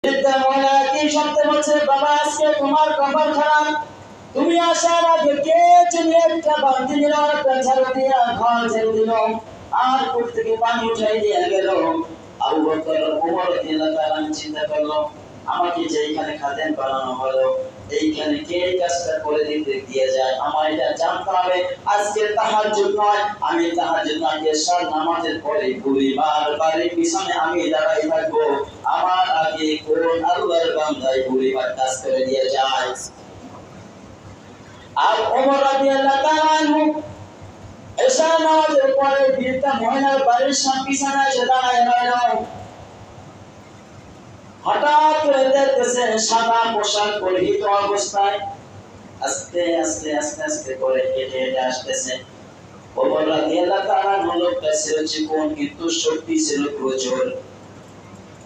বৃদ্ধা মহিলা কি সত্যি বলছে, বাবা আজকে তোমার কপাল খারাপ, তুমি আসার আগে কে তুমি একটা বালতি দিল, একটা ঝাড়ু দিয়া ঘর ঝেড়ে দিল, আর কূপ থেকে পানি উঠাই দিয়ে গেল। আবু বকর ওমর রাদিয়াল্লাহু তাআলা চিন্তা করলো, আমাকে যে এখানে খাদেম বানানো হলো, এইখানে কে এই কাজটা করে দিতে দিয়ে যায়, আমার এটা জানতে হবে। আজকে তাহাজ্জুদ নয়, আমি তাহাজ্জুদ নয়, এশার নামাজের পরে পরিবার বাড়ির পিছনে আমি দাঁড়াই থাকবো, আমার আগে কোন আল্লাহর বান্দায় পরিবার কাজ করে দিয়ে যায়। আর ওমর রাদিয়াল্লাহু তাআলা আনহু এশার নামাজের পরে বৃদ্ধা মহিলার বাড়ির সামনে পিছনে এসে দাঁড়ায় রইল। হঠাৎ করে দেখতেছেন সাদা পোশাক পরিহিত অবস্থায় আস্তে আস্তে আস্তে আস্তে করে হেঁটে হেঁটে আসতেছেন। ওমর রাদিয়াল্লাহু তাআলা লোকটা ছিল চিকন, কিন্তু শক্তি ছিল প্রচুর।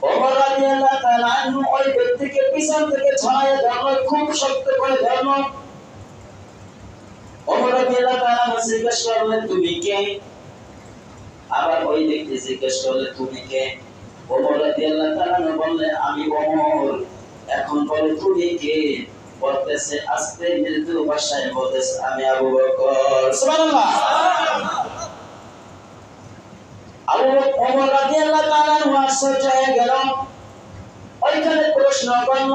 ওমর রাদিয়াল্লাহু তাআলা ওই ব্যক্তিকে পিছন থেকে ছড়াইয়ে ধরল, খুব শক্ত করে ধরল। ওমর রাদিয়াল্লাহু তাআলা জিজ্ঞেস করলেন, তুমি কে? আবার ওই ব্যক্তি জিজ্ঞেস করলেন, তুমি কে? ওমর রাদিয়াল্লাহু তাআলা বললেন, আমি ওমর। এখন বলে, তুমি কে? বলতেছে আস্তে মৃদু ভাষায় বলতেছে, আমি আবু বকর। সুবহানাল্লাহ। আবু বকর ওমর রাদিয়াল্লাহু তাআলা আশ্চর্য হয়ে গেল। ওইখানে প্রশ্ন করল,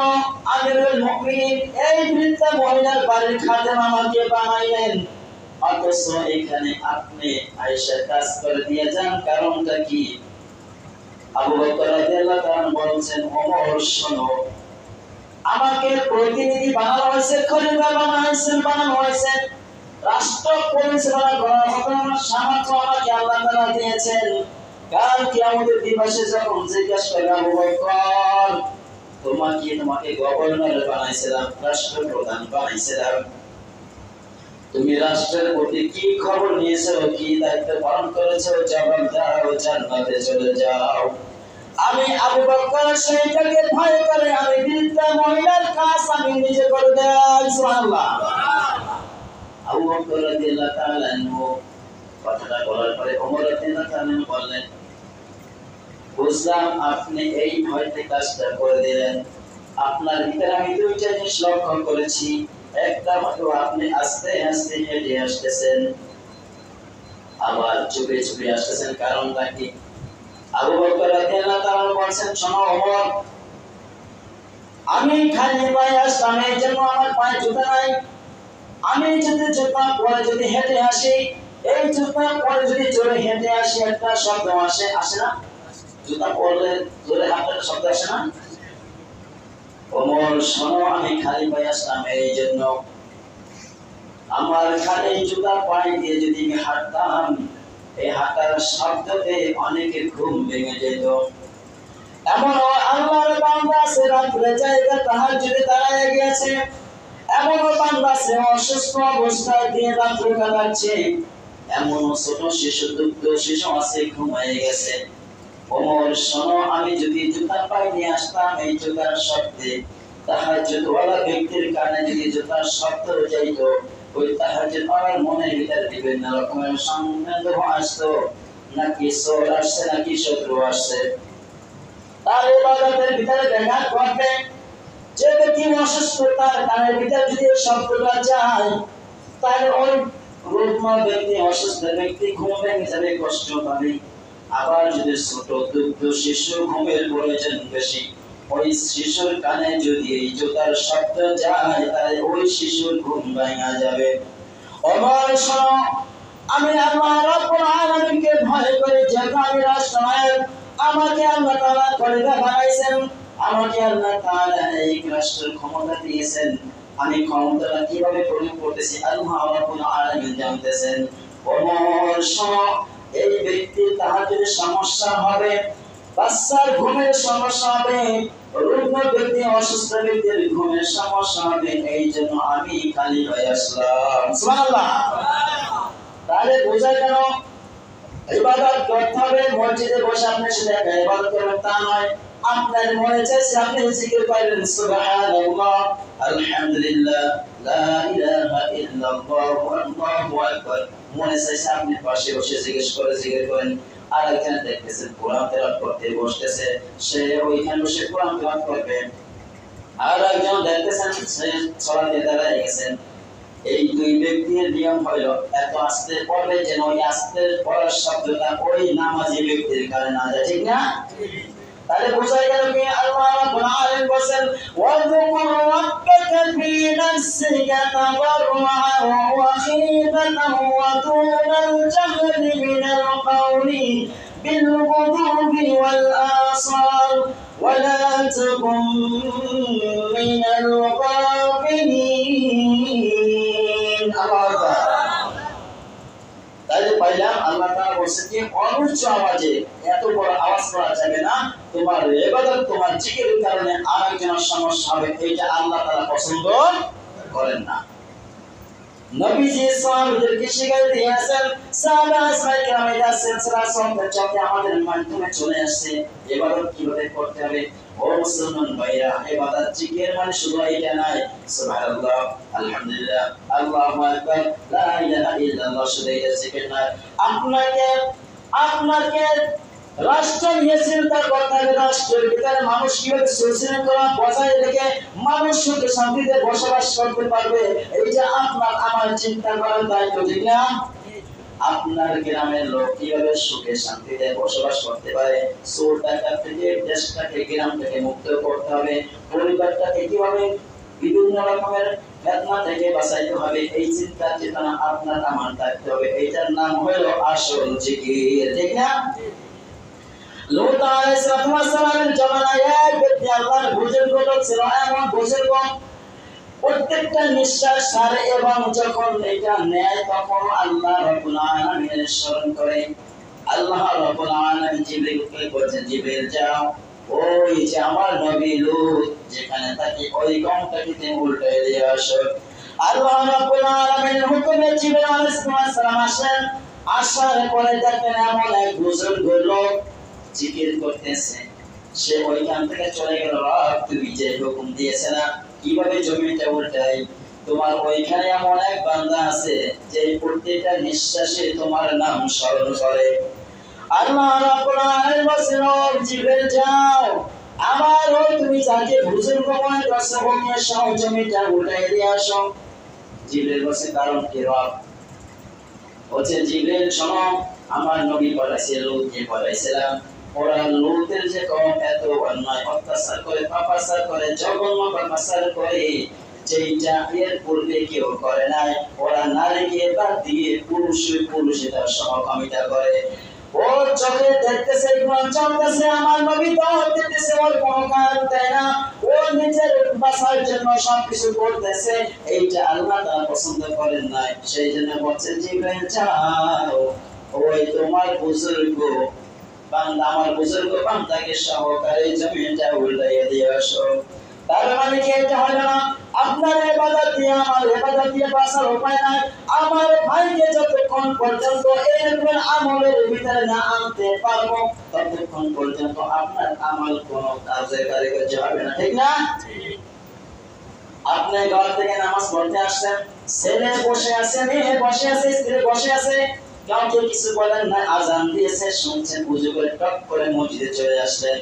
আমিরুল মুমিনিন, এই বৃদ্ধা মহিলার বাড়ির খাদেম আমাকে বানাইলেন, অথচ এখানে আপনি আয়েশার কাজ করে দিয়ে যান, কারণটা কি? আবু বকর রাদিয়াল্লাহু তাআলা বলেন, ওমর শোনো, আমাকে প্রতিনিধি বানানো হয়েছে, খলিফা বানানো হয়েছে, রাষ্ট্র পরিচালনা করার মতো সামর্থ্য আমাকে আল্লাহ তাআলা দিয়েছেন। কাল কিয়ামতের দিবসে যখন জিজ্ঞাসা করবে, আবু বকর তোমাকে গভর্নর বানাইছিলাম, রাষ্ট্রপ্রধান বানাইছিলাম, তুমি রাষ্ট্রের প্রতি কি খবর নিয়েছো, কি দায়িত্ব পালন করেছো? জবাব দাও, জান্নাতে চলে যাও। আমি আবু বকর সেইটাকে ভয় করে আমি বৃদ্ধা মহিলার কাজ আমি নিজে করে দেই। সুবহানাল্লাহ। আবু বকর রাদিয়াল্লাহু তাআলা আনহু কথাটা বলার পরে ওমর রাদিয়াল্লাহু তাআলা বললেন, বুঝলাম আপনি এই ভয়তে কাজটা করে দিলেন। আপনার ভিতরে আমি দুইটা জিনিস লক্ষ্য করেছি, একটা হলো আপনি আস্তে আস্তে হেঁটে আসতেছেন, আবার চুপে চুপে আসতেছেন, কারণটা কি? আবু বকর রাদিয়াল্লাহু তাআলা বলেন, শোনো ওমর, আমি খালি পায়ে আসলাম, এই জন্য আমার পায়ে জুতা নাই। আমি যদি জুতা পরে যদি হেঁটে আসি, এই জুতা পরে যদি জোরে হেঁটে আসি, একটা শব্দ আসে না? জুতা পরলে জোরে হাঁটার শব্দ আসে না? ওমর শোনো, আমি খালি পায়ে আসলাম, এই জন্য আমার খালি জুতা পায়ে দিয়ে যদি আমি হাঁটতাম, এই হাঁটার শব্দতে অনেকের ঘুম ভেঙে যেত। এমন আল্লাহর বান্দা আছে রাত্রে জায়গা তাহাজ্জুদে দাঁড়ায় গিয়েছে, এমন বান্দা আছে অসুস্থ অবস্থায় দিয়ে রাত্র কাটাচ্ছে, এমন ছোট শিশু দুগ্ধ শিশু আছে ঘুমিয়ে গেছে। ওমর শোনো, আমি যদি জুতা পায়ে নিয়ে আসতাম, এই জুতার শব্দে তাহাজ্জুদওয়ালা ব্যক্তির কানে যদি জুতার শব্দ যাইতো, ওই তাহাজ্জুদওয়ালার মনের ভিতরে বিভিন্ন রকমের সন্দেহ আসতো, নাকি চোর আসছে নাকি শত্রু আসছে। তার ইবাদতের ভিতরে ব্যাঘাত ঘটবে। যে ব্যক্তি অসুস্থ, তার কানের ভিতরে যদি শব্দটা যায়, তাহলে ওই রুগ্ন ব্যক্তি, অসুস্থ ব্যক্তি ঘুম ভেঙে যাবে, কষ্ট পাবে। আবার যদি ছোট দুগ্ধ শিশু ঘুমের প্রয়োজন বেশি, ওই শিশুর কানে যদি এই জুতার শব্দ যায়, তাহলে ওই শিশুর ঘুম ভেঙে যাবে। ওমর শোনো, আমি আল্লাহ রাব্বুল আলামিনকে ভয় করে যে আমি রাষ্ট্রনায়ক, আমাকে আল্লাহ তাআলা খলিফা বানাইছেন, আমাকে আল্লাহ তাআলা এই রাষ্ট্রের ক্ষমতা দিয়েছেন, আমি ক্ষমতাটা কিভাবে প্রয়োগ করতেছি আল্লাহ রাব্বুল আলামিন জানতেছেন। ওমর শোনো, এই ব্যক্তির তাহাজ্জুদের সমস্যা হবে, বাচ্চার ঘুমের সমস্যা হবে, রুগ্ন ব্যক্তি অসুস্থ ব্যক্তির ঘুমের সমস্যা হবে, এই জন্য আমি খালি হয়ে আসলাম। সুবহানাল্লাহ। তাহলে বোঝা গেল ইবাদত করতে হবে, মসজিদে বসে আপনি শুধু একা ইবাদত করবেন তা নয়, আপনার মনে চাইছে আপনি জিকির করেন, সুবহানাল্লাহ, আলহামদুলিল্লাহ, লা ইলাহা ইল্লাল্লাহ, আল্লাহু আকবার। মনে চাইছে আপনি পাশে বসে জিকির করেন, আর একজন দেখতেছেন কোরআন তেলাওয়াত করতে বসতেছে, সে ওইখানে বসে কোরআন তেলাওয়াত করবে। আর একজন দেখতেছেন সে সালাতে দাঁড়িয়ে গেছেন। এই দুই ব্যক্তির নিয়ম হলো এত আস্তে পড়বে যেন ওই আস্তে পড়ার শব্দটা ওই নামাজি ব্যক্তির কানে না যায়, ঠিক না? তাহলে বোঝা গেল কি আল্লাহ রাব্বুল আলামিন বলেন ওয়াযকুর রাব্বাকা ফি নাফসিকা তাদাররুআন ওয়া খীফাতান ওয়া দুনাল জাহরি মিনাল কওলি বিল গুদুবি ওয়াল আসাল ওয়া লা তাকুন মিনাল গাফিলিন। আল্লাহু তাহলে পাইলাম আল্লাহ তাআলা বলেছেন যে অনুচ্চ আওয়াজে এত বড় আওয়াজ করা যাবে না, তোমার ইবাদত তোমার জিকিরের কারণে আরেকজনের সমস্যা হবে, এটা আল্লাহ তাআলা পছন্দ করেন না। নবীজি সাহাবাদেরকে শিখিয়ে দিয়েছেন, সাহাবায়ে কেরাম এটা সিলসিলা সনদের চক্রে আমাদের মাধ্যমে চলে আসছে ইবাদত কিভাবে করতে হবে। ও মুসলমান ভাইরা, ইবাদত জিকির মানে শুধু এটা নয়, সুবহানাল্লাহ, আলহামদুলিল্লাহ, আল্লাহু আকবার, লা ইলাহা ইল্লাল্লাহ, শুধু এটা জিকির নয়। আপনাকে রাষ্ট্র নিয়ে চিন্তা করতে হবে, রাষ্ট্রের ভিতরে মানুষ কিভাবে সুশৃঙ্খলা বজায় রেখে মানুষ সুখে শান্তিতে বসবাস করতে পারবে, এই যে আপনার আমার চিন্তা করার দায়িত্ব, ঠিক না? আপনার গ্রামের লোক কিভাবে সুখে শান্তিতে বসবাস করতে পারে, চোর ডাকাত থেকে দেশটাকে গ্রাম থেকে মুক্ত করতে হবে, পরিবারটাকে কিভাবে বিভিন্ন রকমের ফিতনা থেকে বাঁচাইতে হবে, এই চিন্তা চেতনা আপনার আমার থাকতে হবে। এইটার নাম হলো আসল জিকির, ঠিক না? লূত আলাইহিস সালামের জামানায় এক ব্যক্তি আল্লাহর বুজুর্গ লোক ছিল, এমন বুজুর্গ প্রত্যেকটা নিঃশ্বাস ছাড়ে এবং যখন এটা নেয় তখন আল্লাহ রাব্বুল আলামিনের স্মরণ করে। আল্লাহ রাব্বুল আলামিন জিবরিলকে বলেন, জিবরিল যাও ওই যে আমার নবী লূত যেখানে থাকে ওই গমটাকে উল্টায় দিয়ে আসো। আল্লাহ রাব্বুল আলামিনের হুকুমে জিবরিল আলাইহিস সালাম আসেন। আসার পরে দেখেন এমন এক বুজুর্গ লোক জিকির করতেছে। সে ওইখান থেকে চলে গেল, রব তুমি যে হুকুম দিয়েছে না কিভাবে জমিটা উল্টাই, তোমার ওইখানে এমন এক বান্দা আছে যে প্রত্যেকটা নিঃশ্বাসে তোমার নাম স্মরণ করে। আল্লাহ রাব্বুল আলামিন বলেন, জিবরিল যাও আমার ওই তুমি যাকে বুজুর্গ মনে করছো ওকে সহ জমিটা উল্টাই দিয়ে আসো। জিবরিল বলেন, কারণ কি রব? বলছে, জিবরিল শোনো, আমার নবী পাঠাইছে, লূতকে পাঠাইছিলাম, ওরা লূতের যে কওম এত অন্যায় অত্যাচার করে, পাপাচার করে, জঘন্য পাপাচার করে, যেটা এর পূর্বে কেউ করে নাই। ওরা নারীকে বাদ দিয়ে পুরুষে তার সমকামিতা করে। ওর চোখে দেখতেছে কোন চলতেছে, আমার নবী তো দেখতেছে, ওর কোনো কারণ দেয় না, ও নিজের বাঁচার জন্য সবকিছু করতেছে, এইটা আল্লাহ তাআলা পছন্দ করেন নাই। সেই জন্য বলছেন, জিবরিল যাও ওই তোমার বুজুর্গ বান্দা, আমার বুজুর্গ বান্দাকে সহকারে জমিটা উল্টাইয়া দিয়ে আসো। তার মানে কি এটা হলো না আপনার ইবাদত দিয়ে আমার ইবাদত দিয়ে বাঁচার উপায় নাই? আমার ভাইকে যতক্ষণ পর্যন্ত এরকম আমলের ভিতরে না আনতে পারবো ততক্ষণ পর্যন্ত আপনার আমল কোনো কাজে কারিগরি হবে না, ঠিক না? আপনি ঘর থেকে নামাজ পড়তে আসছেন, ছেলে বসে আছে, মেয়ে বসে আছে, স্ত্রী বসে আছে, কাউকে কিছু বলেন না, আজান দিয়েছে শুনছেন, ওযু করে টক করে মসজিদে চলে আসলেন।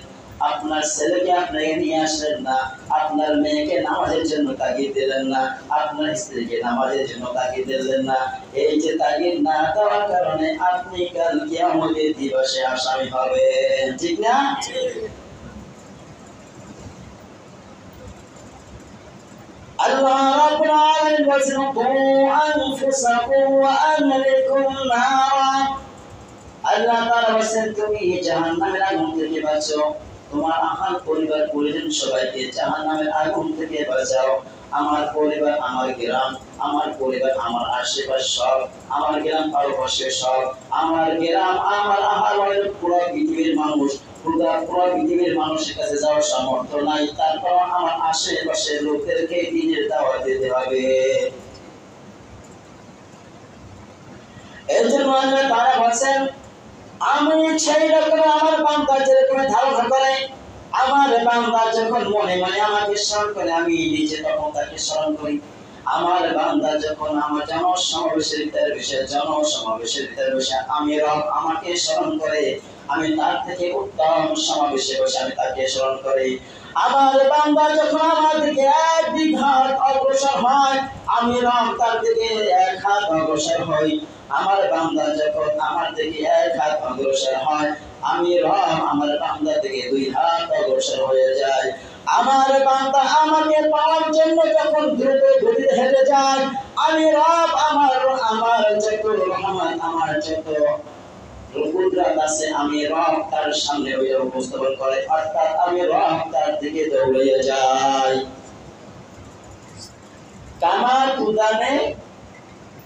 আপনার ছেলেকে আপনাকে নিয়ে আসলেন না, আপনার মেয়েকে নামাজের জন্য তাগিদ দিলেন না, আপনার স্ত্রীকে নামাজের জন্য তাগিদ দিলেন না। এই যে তাগিদ না দেওয়ার কারণে আপনি কাল কিয়ামতের দিবসে আসামি হবেন, ঠিক না? আল্লাহ রাব্বুল আলামিন বলেন, কু আনফুসাকুম ওয়া আহলিকুম নারা। আল্লাহ তাআলা বলেন, তুমি জাহান্নামের আগুন থেকে বাঁচো, তোমার আহাল পরিবার পরিজন সবাইকে জাহান্নামের আগুন থেকে বাঁচাও। আমার পরিবার, আমার গ্রাম, আমার পরিবার, আমার আশেপাশ সব, আমার গ্রাম পারপাশে সব, আমার গ্রাম, আমার আহাল পুরো পৃথিবীর মানুষ, পুরো পৃথিবীর মানুষের কাছে যাওয়ার সামর্থ্য নাই, তারপর আমার আশেপাশের লোকদেরকে দ্বীনের দাওয়াত দিতে হবে। এর জন্য আল্লাহ তাআলা বলেন, আমি সেই রকম আমার বান্দা যেরকম ধারণা করে, আমার বান্দা যখন মনে মনে আমাকে স্মরণ করে আমি নিজে তখন তাকে স্মরণ করি। আমার বান্দা যখন আমার জনসমাবেশের ভিতরে বসে আমি রব আমাকে স্মরণ করে, আমি তার থেকে উত্তম সমাবেশে বসে আমি তাকে স্মরণ করি। আমার বান্দা যখন আমার দিকে 1 বিঘাত অগ্রসর হয়, আমি রব তার দিকে 1 হাত অগ্রসর হই। আমার বান্দা যখন আমার দিকে 1 হাত অগ্রসর হয়, আমি রব আমার বান্দা থেকে 2 হাত অগ্রসর হয়ে যায়। আমার বান্দা আমাকে পাওয়ার জন্য যখন দ্রুত গতিতে হেঁটে যায়, আমি রব আমার যত রহমত, আমার যত কুদরত আছে, আমি রব তার সামনে ওইটা উপস্থাপন করে, অর্থাৎ আমি রব তার দিকে দৌড়িয়ে যাই। কামার তুদানে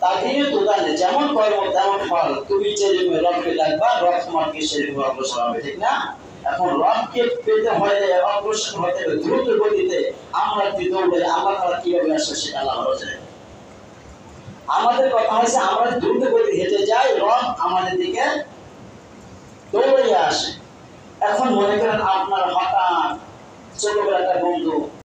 তাকিয়ে তুদানে, যেমন কর্ম তেমন ফল। তুমি যেরকম রবকে ডাকবা, রব তোমাকে সেরকম অগ্রসর হবে, ঠিক না? এখন রবকে পেতে হয়, অগ্রসর হতে হবে দ্রুত গতিতে। আমরা কি দৌড়ে, আমরা তারা কিভাবে আসবে সেটা আল্লাহ ভালো জানে। আমাদের কথা হয়েছে আমরা দ্রুত গতি হেঁটে যাই, রব আমাদের দিকে দৌড়ে আসে। এখন মনে করেন আপনার হঠাৎ ছোটবেলার একটা বন্ধু